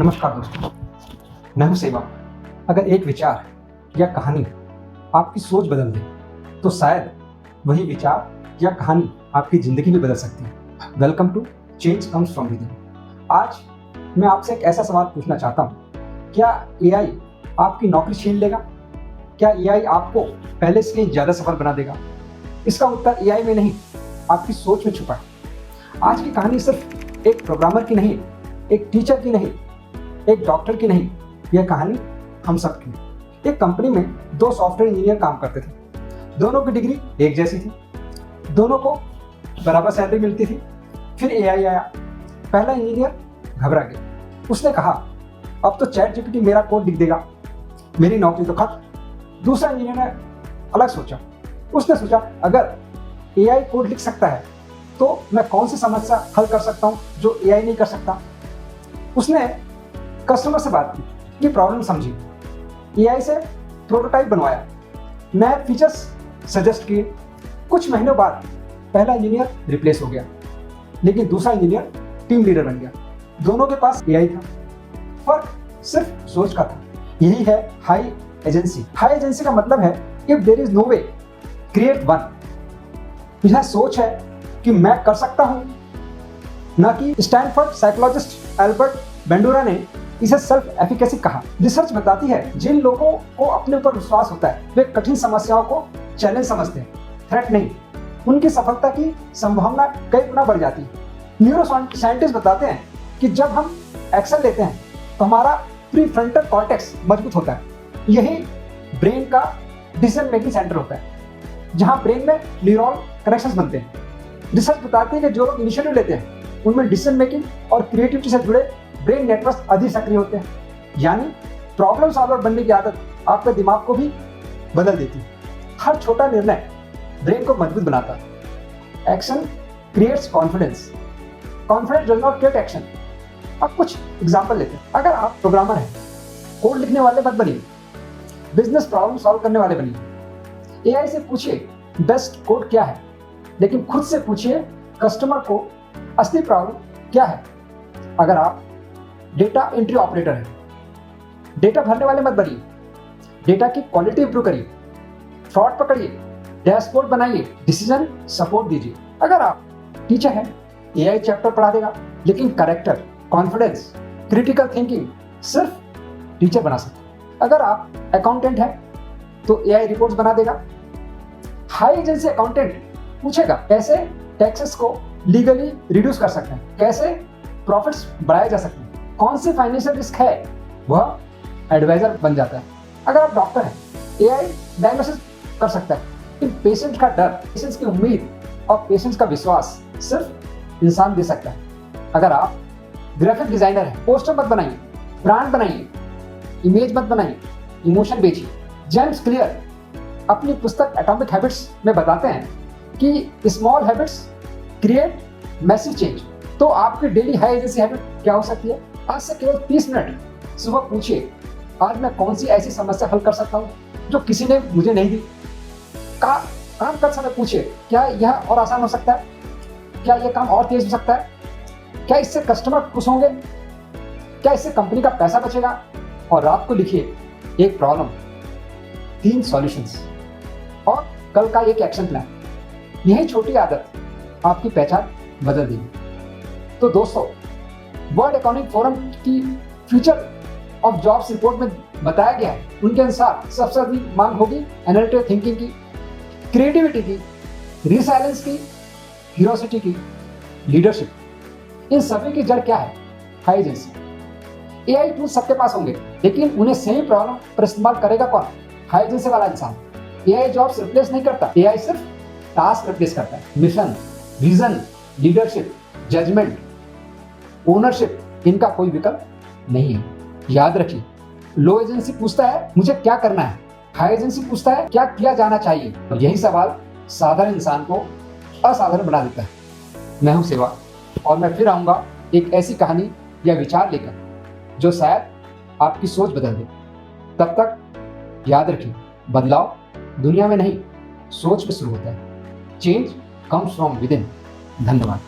नमस्कार दोस्तों, मैं हूं सेवा। अगर एक विचार या कहानी आपकी सोच बदल दे तो शायद वही विचार या कहानी आपकी जिंदगी भी बदल सकती है। Welcome to change comes from within. आज मैं आपसे एक ऐसा सवाल पूछना चाहता हूँ, क्या एआई आपकी नौकरी छीन लेगा? क्या एआई आपको पहले से कहीं ज़्यादा सफल बना देगा? इसका उत्तर एआई में नहीं, आपकी सोच में छुपा है। आज की कहानी सिर्फ एक प्रोग्रामर की नहीं, एक टीचर की नहीं, एक डॉक्टर की नहीं, यह कहानी हम सब की। एक कंपनी में दो सॉफ्टवेयर इंजीनियर काम करते थे। दोनों की डिग्री एक जैसी थी, दोनों को बराबर सैलरी मिलती थी। फिर एआई आया। पहला इंजीनियर घबरा गया। उसने कहा, अब तो चैट जीपीटी मेरा कोड लिख देगा, मेरी नौकरी तो खत्म। दूसरा इंजीनियर ने अलग सोचा। उसने सोचा, अगर एआई कोड लिख सकता है तो मैं कौन सी समस्या हल कर सकता हूँ जो एआई नहीं कर सकता। उसने कस्टमर से बात की, ये प्रॉब्लम समझी, एआई से प्रोटोटाइप बनवाया, नए फीचर्स सजेस्ट किए। कुछ महीनों बाद पहला इंजीनियर रिप्लेस हो गया, लेकिन दूसरा इंजीनियर टीम लीडर बन गया। दोनों के पास एआई था, फर्क सिर्फ सोच का था। यही है हाई एजेंसी। हाई एजेंसी का मतलब है if there is no way create one. यह सोच है कि मैं कर सकता हूं, ना कि स्टैनफोर्ड साइकोलॉजिस्ट एल्बर्ट बेंडूरा ने इसे सेल्फ एफिकेसी कहा। रिसर्च बताती है, जिन लोगों को अपने ऊपर विश्वास होता है वे कठिन समस्याओं को चैलेंज समझते हैं, थ्रेट नहीं। उनकी सफलता की संभावना कई गुना बढ़ जाती है। न्यूरो साइंटिस्ट बताते हैं कि जब हम एक्शन लेते हैं तो हमारा प्रीफ्रंटल कॉर्टेक्स मजबूत होता है। यही ब्रेन का डिसीजन मेकिंग सेंटर होता है, जहां ब्रेन में न्यूरॉन कनेक्शंस बनते हैं। रिसर्च बताती है कि जो लोग इनिशिएटिव लेते हैं उनमें डिसीजन मेकिंग और क्रिएटिविटी से जुड़े ब्रेन नेटवर्क अधिक सक्रिय होते हैं। यानी प्रॉब्लम सॉल्वर बनने की आदत आपके दिमाग को भी बदल देती है। हर छोटा निर्णय ब्रेन को मजबूत बनाता है। Action creates confidence, confidence does not create action. अब कुछ एग्जांपल लेते हैं। अगर आप प्रोग्रामर हैं, कोड लिखने वाले मत बनिए, बिजनेस प्रॉब्लम सॉल्व करने वाले बनिए। एआई से पूछिए बेस्ट कोड क्या है, लेकिन खुद से पूछिए कस्टमर को असली प्रॉब्लम क्या है। अगर आप डेटा एंट्री ऑपरेटर है, डेटा भरने वाले मत बनिए, डेटा की क्वालिटी इंप्रूव करिए, फ्रॉड पकड़िए, डैशबोर्ड बनाइए, डिसीजन सपोर्ट दीजिए। अगर आप टीचर हैं, एआई चैप्टर पढ़ा देगा, लेकिन कैरेक्टर, कॉन्फिडेंस, क्रिटिकल थिंकिंग सिर्फ टीचर बना सकते हैं। अगर आप अकाउंटेंट हैं तो एआई रिपोर्ट्स बना देगा। हाई एजेंसी अकाउंटेंट पूछेगा कैसे टैक्सेस को लीगली रिड्यूस कर सकते हैं, कैसे प्रॉफिट्स बढ़ाए जा सकते हैं, कौन सी फाइनेंशियल रिस्क है, वह एडवाइजर बन जाता है। अगर आप डॉक्टर हैं, एआई डायग्नोसिस कर सकता है, लेकिन पेशेंट का डर, पेशेंट की उम्मीद और पेशेंट का विश्वास सिर्फ इंसान दे सकता है। अगर आप ग्राफिक डिजाइनर हैं, पोस्टर मत बनाइए, ब्रांड बनाइए, इमेज मत बनाइए, इमोशन बेचिए। जेम्स क्लियर अपनी पुस्तक एटॉमिक हैबिट्स में बताते हैं कि small habits create massive change. तो आपकी डेली हाई एजेंसी हैबिट क्या हो सकती है? आज से केवल 30 मिनट सुबह पूछिए, आज मैं कौन सी ऐसी समस्या हल कर सकता हूँ जो किसी ने मुझे नहीं दी। काम करते समय पूछिए, क्या यह और आसान हो सकता है? क्या यह काम और तेज हो सकता है? क्या इससे कस्टमर खुश होंगे? क्या इससे कंपनी का पैसा बचेगा? और रात को लिखिए, एक प्रॉब्लम, 3 सॉल्यूशंस और कल का एक एक्शन प्लान। यही छोटी आदत आपकी पहचान बदल देगी। तो दोस्तों, वर्ल्ड इकोनॉमिक फोरम की फ्यूचर ऑफ जॉब्स रिपोर्ट में बताया गया है, उनके अनुसार सबसे अधिक मांग होगी एनालिटिकल थिंकिंग की, क्रिएटिविटी की, रिसाइलेंस की, क्यूरियोसिटी की, लीडरशिप। इन सभी की जड़ क्या है? High agency. एआई टूल सबके पास होंगे, लेकिन उन्हें सही प्रॉब्लम पर इस्तेमाल करेगा कौन? हाई एजेंसी वाला इंसान। एआई जॉब्स रिप्लेस नहीं करता, एआई सिर्फ टास्क रिप्लेस करता है। Mission, vision, leadership, judgement, ownership, इनका कोई विकल्प नहीं है। याद रखिए, लो एजेंसी पूछता है मुझे क्या करना है, हाई एजेंसी पूछता है क्या किया जाना चाहिए। और यही सवाल साधारण इंसान को असाधारण बना देता है। मैं हूं सेवा, और मैं फिर आऊंगा एक ऐसी कहानी या विचार लेकर जो शायद आपकी सोच बदल दे। तब तक याद रखिए, बदलाव दुनिया में नहीं, सोच में शुरू होता है। Change comes from within. धन्यवाद।